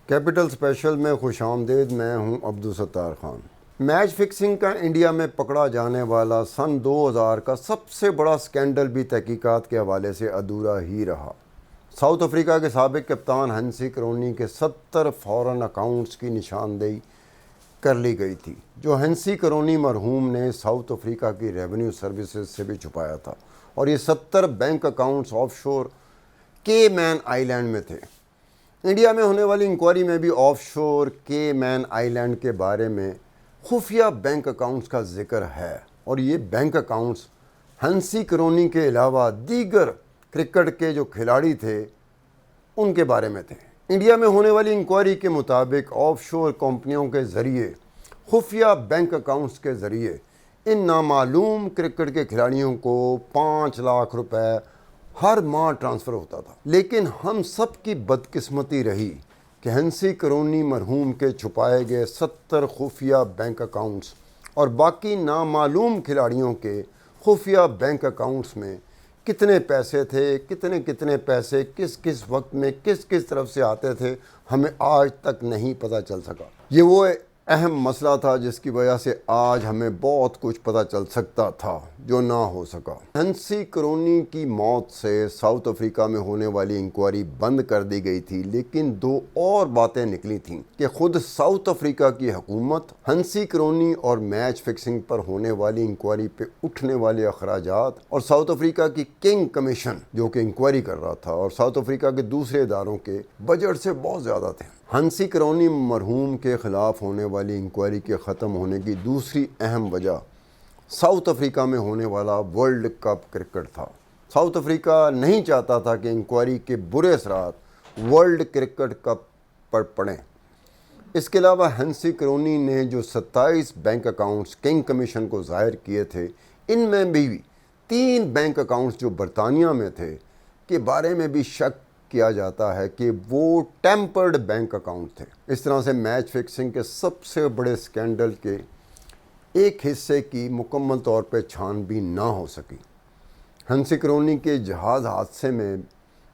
Capital special میں خوش آمدید. میں ہوں عبدالستار خان. میچ فکسنگ کا انڈیا میں پکڑا جانے والا سن 2000 کا سب سے بڑا سکینڈل بھی تحقیقات کے حوالے سے ادھورا ہی رہا. ساؤتھ افریقہ کے سابق کپتان ہنسی کرونی کے 70 فورن اکاؤنٹس کی نشاندہی کر لی گئی تھی، جو ہنسی کرونی مرحوم نے ساؤتھ افریقہ کی ریونیو سروسز سے بھی چھپایا تھا، اور یہ 70 بینک اکاؤنٹس آف شور کیمین آئی لینڈ میں تھے. انڈیا میں ہونے والی انکوائری میں بھی آف شور کیمین آئی لینڈ کے بارے میں خفیہ بینک اکاؤنٹس کا ذکر ہے، اور یہ بینک اکاؤنٹس ہنسی کرونی کے علاوہ دیگر کرکٹ کے جو کھلاڑی تھے ان کے بارے میں تھے. انڈیا میں ہونے والی انکوائری کے مطابق آف شور کمپنیوں کے ذریعے خفیہ بینک اکاؤنٹس کے ذریعے ان نامعلوم کرکٹ کے کھلاڑیوں کو 5 لاکھ روپے ہر ماہ ٹرانسفر ہوتا تھا. لیکن ہم سب کی بدقسمتی رہی کہ ہنسی کرونی مرحوم کے چھپائے گئے 70 خفیہ بینک اکاؤنٹس اور باقی نامعلوم کھلاڑیوں کے خفیہ بینک اکاؤنٹس میں کتنے پیسے تھے، کتنے پیسے کس وقت میں کس طرف سے آتے تھے، ہمیں آج تک نہیں پتہ چل سکا. یہ وہ اہم مسئلہ تھا جس کی وجہ سے آج ہمیں بہت کچھ پتہ چل سکتا تھا جو نہ ہو سکا. ہنسی کرونی کی موت سے ساؤتھ افریقہ میں ہونے والی انکوائری بند کر دی گئی تھی، لیکن 2 اور باتیں نکلی تھیں کہ خود ساؤتھ افریقہ کی حکومت ہنسی کرونی اور میچ فکسنگ پر ہونے والی انکوائری پہ اٹھنے والے اخراجات، اور ساؤتھ افریقہ کی کنگ کمیشن جو کہ انکوائری کر رہا تھا، اور ساؤتھ افریقہ کے دوسرے اداروں کے بجٹ سے بہت زیادہ تھے. ہنسی کرونی مرحوم کے خلاف ہونے والی انکوائری کے ختم ہونے کی دوسری اہم وجہ ساؤتھ افریقہ میں ہونے والا ورلڈ کپ کرکٹ تھا. ساؤتھ افریقہ نہیں چاہتا تھا کہ انکوائری کے برے اثرات ورلڈ کرکٹ کپ پر پڑیں. اس کے علاوہ ہنسی کرونی نے جو 27 بینک اکاؤنٹس کنگ کمیشن کو ظاہر کیے تھے، ان میں بھی 3 بینک اکاؤنٹس جو برطانیہ میں تھے کے بارے میں بھی شک کیا جاتا ہے کہ وہ ٹیمپرڈ بینک اکاؤنٹ تھے. اس طرح سے میچ فکسنگ کے سب سے بڑے سکینڈل کے ایک حصے کی مکمل طور پہ چھان بین نہ ہو سکی. ہنسی کرونی کے جہاز حادثے میں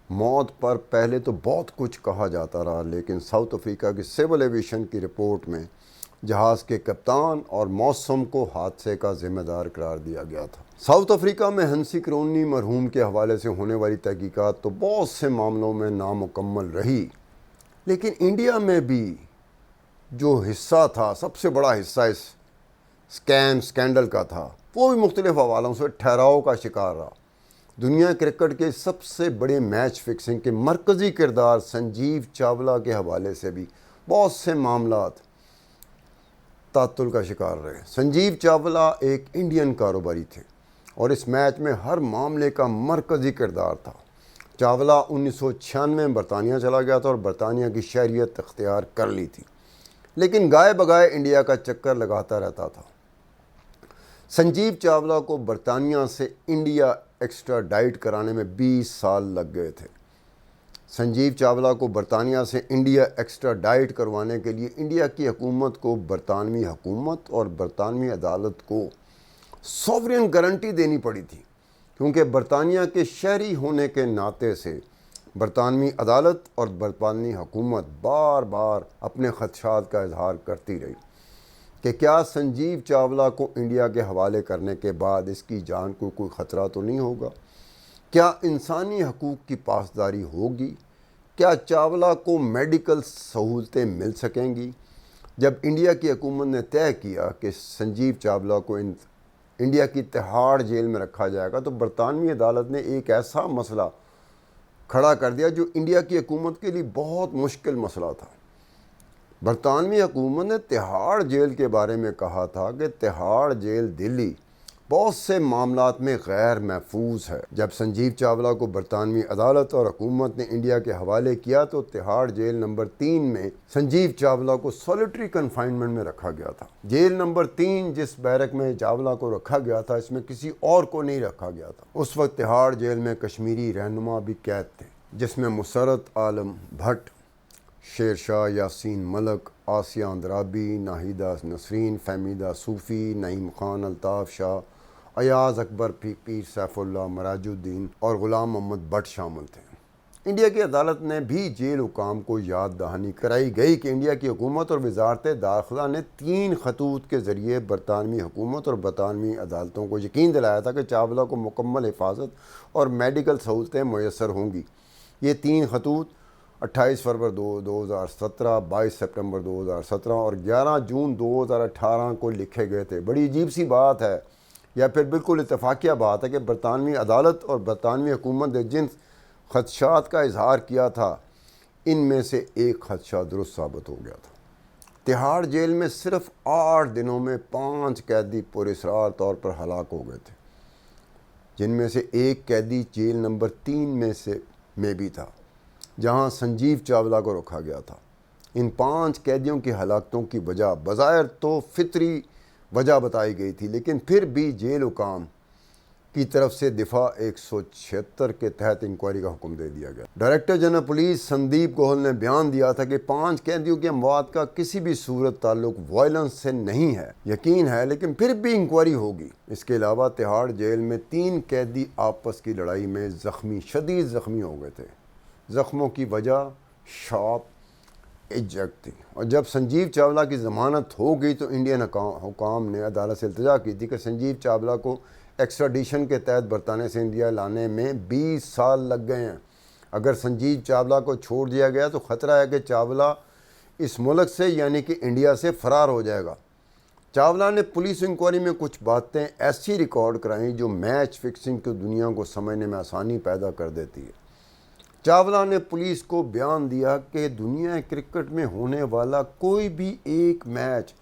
موت پر پہلے تو بہت کچھ کہا جاتا رہا، لیکن ساؤتھ افریقہ کی سول ایویشن کی رپورٹ میں جہاز کے کپتان اور موسم کو حادثے کا ذمہ دار قرار دیا گیا تھا. ساؤتھ افریقہ میں ہنسی کرونی مرحوم کے حوالے سے ہونے والی تحقیقات تو بہت سے معاملوں میں نامکمل رہی، لیکن انڈیا میں بھی جو حصہ تھا، سب سے بڑا حصہ اس سکینڈل کا تھا، وہ بھی مختلف حوالوں سے ٹھہراؤ کا شکار رہا. دنیا کرکٹ کے سب سے بڑے میچ فکسنگ کے مرکزی کردار سنجیو چاولہ کے حوالے سے بھی بہت سے معاملات تعطل کا شکار رہے. سنجیو چاولہ ایک انڈین کاروباری تھے اور اس میچ میں ہر معاملے کا مرکزی کردار تھا. چاولہ 1996 میں برطانیہ چلا گیا تھا اور برطانیہ کی شہریت اختیار کر لی تھی، لیکن گائے بگائے انڈیا کا چکر لگاتا رہتا تھا. سنجیو چاولہ کو برطانیہ سے انڈیا ایکسٹراڈائٹ کرانے میں 20 سال لگ گئے تھے. سنجیو چاولہ کو برطانیہ سے انڈیا ایکسٹراڈائٹ کروانے کے لیے انڈیا کی حکومت کو برطانوی حکومت اور برطانوی عدالت کو سوورین گارنٹی دینی پڑی تھی، کیونکہ برطانیہ کے شہری ہونے کے ناطے سے برطانوی عدالت اور برطانوی حکومت بار بار اپنے خدشات کا اظہار کرتی رہی کہ کیا سنجیو چاولہ کو انڈیا کے حوالے کرنے کے بعد اس کی جان کو کوئی خطرہ تو نہیں ہوگا، کیا انسانی حقوق کی پاسداری ہوگی، کیا چاولہ کو میڈیکل سہولتیں مل سکیں گی. جب انڈیا کی حکومت نے طے کیا کہ سنجیو چاولہ کو انڈیا کی تہاڑ جیل میں رکھا جائے گا، تو برطانوی عدالت نے ایک ایسا مسئلہ کھڑا کر دیا جو انڈیا کی حکومت کے لیے بہت مشکل مسئلہ تھا. برطانوی حکومت نے تہاڑ جیل کے بارے میں کہا تھا کہ تہاڑ جیل دلی بہت سے معاملات میں غیر محفوظ ہے. جب سنجیو چاولہ کو برطانوی عدالت اور حکومت نے انڈیا کے حوالے کیا تو تہاڑ جیل نمبر 3 میں سنجیو چاولہ کو سولیٹری کنفائنمنٹ میں رکھا گیا تھا. جیل نمبر 3 جس بیرک میں چاولہ کو رکھا گیا تھا، اس میں کسی اور کو نہیں رکھا گیا تھا. اس وقت تہاڑ جیل میں کشمیری رہنما بھی قید تھے، جس میں مسرت عالم بھٹ، شیر شاہ یاسین ملک، آسیہ اندرابی، ناہیدہ نسرین، فہمیدہ صوفی، نعیم خان، الطاف شاہ، ایاز اکبر، پیر سیف اللہ، مراج الدین اور غلام محمد بٹ شامل تھے. انڈیا کی عدالت نے بھی جیل حکام کو یاد دہانی کرائی گئی کہ انڈیا کی حکومت اور وزارت داخلہ نے 3 خطوط کے ذریعے برطانوی حکومت اور برطانوی عدالتوں کو یقین دلایا تھا کہ چاولہ کو مکمل حفاظت اور میڈیکل سہولتیں میسر ہوں گی۔ یہ 3 خطوط 28 فروری 2017، 22 سپٹمبر 2017 اور 11 جون 2018 کو لکھے گئے تھے۔ بڑی عجیب سی بات ہے، یا پھر بالکل اتفاقیہ بات ہے کہ برطانوی عدالت اور برطانوی حکومت نے جن خدشات کا اظہار کیا تھا، ان میں سے ایک خدشہ درست ثابت ہو گیا تھا۔ تہاڑ جیل میں صرف 8 دنوں میں 5 قیدی پراسرار طور پر ہلاک ہو گئے تھے، جن میں سے ایک قیدی جیل نمبر 3 میں بھی تھا، جہاں سنجیو چاولہ کو رکھا گیا تھا۔ ان 5 قیدیوں کی ہلاکتوں کی وجہ بظاہر تو فطری وجہ بتائی گئی تھی، لیکن پھر بھی جیل حکام کی طرف سے دفاع 176 کے تحت انکوائری کا حکم دے دیا گیا۔ ڈائریکٹر جنرل پولیس سندیپ گوہل نے بیان دیا تھا کہ 5 قیدیوں کی اموات کا کسی بھی صورت تعلق وائلنس سے نہیں ہے، یقین ہے، لیکن پھر بھی انکوائری ہوگی۔ اس کے علاوہ تہاڑ جیل میں 3 قیدی آپس کی لڑائی میں شدید زخمی ہو گئے تھے۔ زخموں کی وجہ شارپ ایجیکٹ تھی، اور جب سنجیو چاولہ کی ضمانت ہو گئی تو انڈین حکام نے عدالت سے التجا کی تھی کہ سنجیو چاولہ کو ایکسٹراڈیشن کے تحت برطانیہ سے انڈیا لانے میں 20 سال لگ گئے ہیں۔ اگر سنجیو چاولہ کو چھوڑ دیا گیا تو خطرہ ہے کہ چاولہ اس ملک سے یعنی کہ انڈیا سے فرار ہو جائے گا۔ چاولہ نے پولیس انکوائری میں کچھ باتیں ایسی ریکارڈ کرائیں جو میچ فکسنگ کی دنیا کو سمجھنے میں آسانی پیدا کر دیتی ہے۔ چاولہ نے پولیس کو بیان دیا کہ دنیا کرکٹ میں ہونے والا کوئی بھی ایک میچ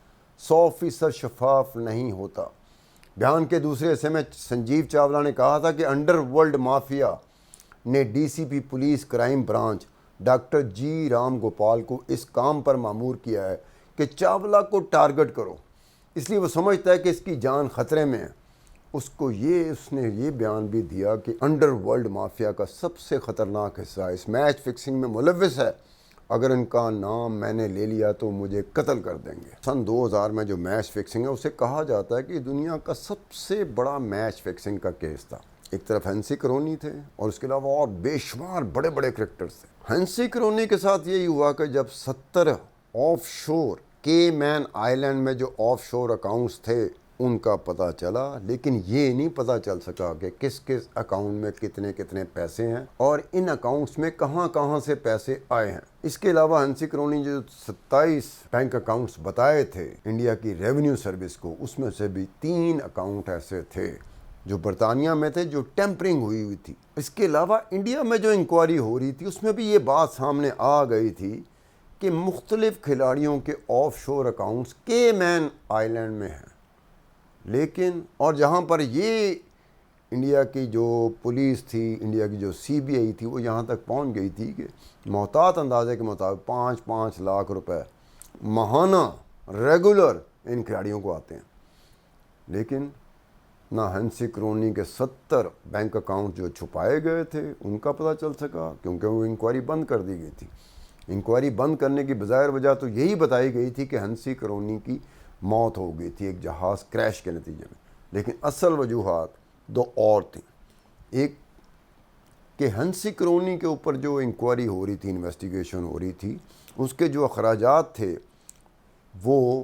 100% شفاف نہیں ہوتا۔ بیان کے دوسرے حصے میں سنجیو چاولہ نے کہا تھا کہ انڈر ورلڈ مافیا نے D C P police crime branch doctor G Ram Gopal کو اس کام پر مامور کیا ہے کہ چاولہ کو ٹارگٹ کرو، اس لیے وہ سمجھتا ہے کہ اس کی جان خطرے میں ہے۔ اس نے یہ بیان بھی دیا کہ انڈر ورلڈ مافیا کا سب سے خطرناک حصہ اس میچ فکسنگ میں ملوث ہے، اگر ان کا نام میں نے لے لیا تو مجھے قتل کر دیں گے۔ سن 2000 میں جو میچ فکسنگ ہے اسے کہا جاتا ہے کہ دنیا کا سب سے بڑا میچ فکسنگ کا کیس تھا۔ ایک طرف ہینسی کرونی تھے اور اس کے علاوہ اور بے شمار بڑے بڑے کرکٹرز تھے۔ ہینسی کرونی کے ساتھ یہی ہوا کہ جب 70 آف شور کیمین آئیلینڈ میں جو آف شور اکاؤنٹس تھے ان کا پتہ چلا، لیکن یہ نہیں پتہ چل سکا کہ کس کس اکاؤنٹ میں کتنے پیسے ہیں اور ان اکاؤنٹس میں کہاں سے پیسے آئے ہیں۔ اس کے علاوہ ہنسی کرونی جو 27 بینک اکاؤنٹس بتائے تھے انڈیا کی ریونیو سروس کو، اس میں سے بھی 3 اکاؤنٹ ایسے تھے جو برطانیہ میں تھے جو ٹیمپرنگ ہوئی تھی۔ اس کے علاوہ انڈیا میں جو انکوائری ہو رہی تھی اس میں بھی یہ بات سامنے آ گئی تھی کہ مختلف کھلاڑیوں کے آف شور اکاؤنٹس کیمین آئیلینڈ میں ہیں، لیکن اور جہاں پر یہ انڈیا کی جو پولیس تھی، انڈیا کی جو CBI تھی، وہ یہاں تک پہنچ گئی تھی کہ محتاط اندازے کے مطابق 5 لاکھ روپے ماہانہ ریگولر ان کھلاڑیوں کو آتے ہیں، لیکن نہ ہنسی کرونی کے 70 بینک اکاؤنٹ جو چھپائے گئے تھے ان کا پتہ چل سکا، کیونکہ وہ انکوائری بند کر دی گئی تھی۔ انکوائری بند کرنے کی بظاہر وجہ تو یہی بتائی گئی تھی کہ ہنسی کرونی کی موت ہو گئی تھی ایک جہاز کریش کے نتیجے میں، لیکن اصل وجوہات 2 اور تھیں۔ ایک کہ ہنسی کرونی کے اوپر جو انکوائری ہو رہی تھی، انویسٹیگیشن ہو رہی تھی، اس کے جو اخراجات تھے وہ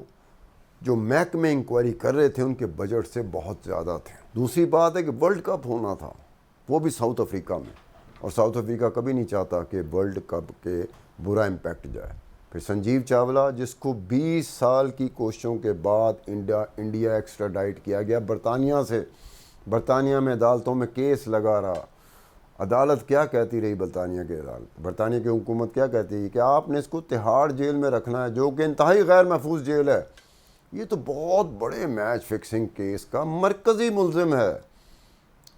جو محکمے انکوائری کر رہے تھے ان کے بجٹ سے بہت زیادہ تھے۔ دوسری بات ہے کہ ورلڈ کپ ہونا تھا، وہ بھی ساؤتھ افریقہ میں، اور ساؤتھ افریقہ کبھی نہیں چاہتا کہ ورلڈ کپ کے برا امپیکٹ جائے۔ پھر سنجیو چاولہ جس کو 20 سال کی کوششوں کے بعد انڈیا ایکسٹراڈائٹ کیا گیا برطانیہ سے، برطانیہ میں عدالتوں میں کیس لگا رہا، عدالت کیا کہتی رہی، برطانیہ کی حکومت کیا کہتی ہے کہ آپ نے اس کو تہاڑ جیل میں رکھنا ہے جو کہ انتہائی غیر محفوظ جیل ہے۔ یہ تو بہت بڑے میچ فکسنگ کیس کا مرکزی ملزم ہے،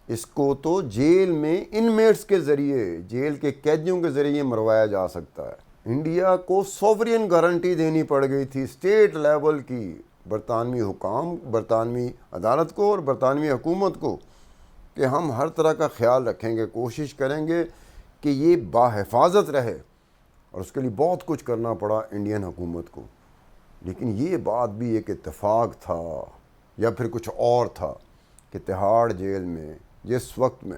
اس کو تو جیل میں انمیٹس کے ذریعے، جیل کے قیدیوں کے ذریعے مروایا جا سکتا ہے۔ انڈیا کو سوورین گارنٹی دینی پڑ گئی تھی اسٹیٹ لیول کی، برطانوی حکام، برطانوی عدالت کو اور برطانوی حکومت کو، کہ ہم ہر طرح کا خیال رکھیں گے، کوشش کریں گے کہ یہ باحفاظت رہے، اور اس کے لیے بہت کچھ کرنا پڑا انڈین حکومت کو۔ لیکن یہ بات بھی ایک اتفاق تھا یا پھر کچھ اور تھا کہ تہاڑ جیل میں جس وقت میں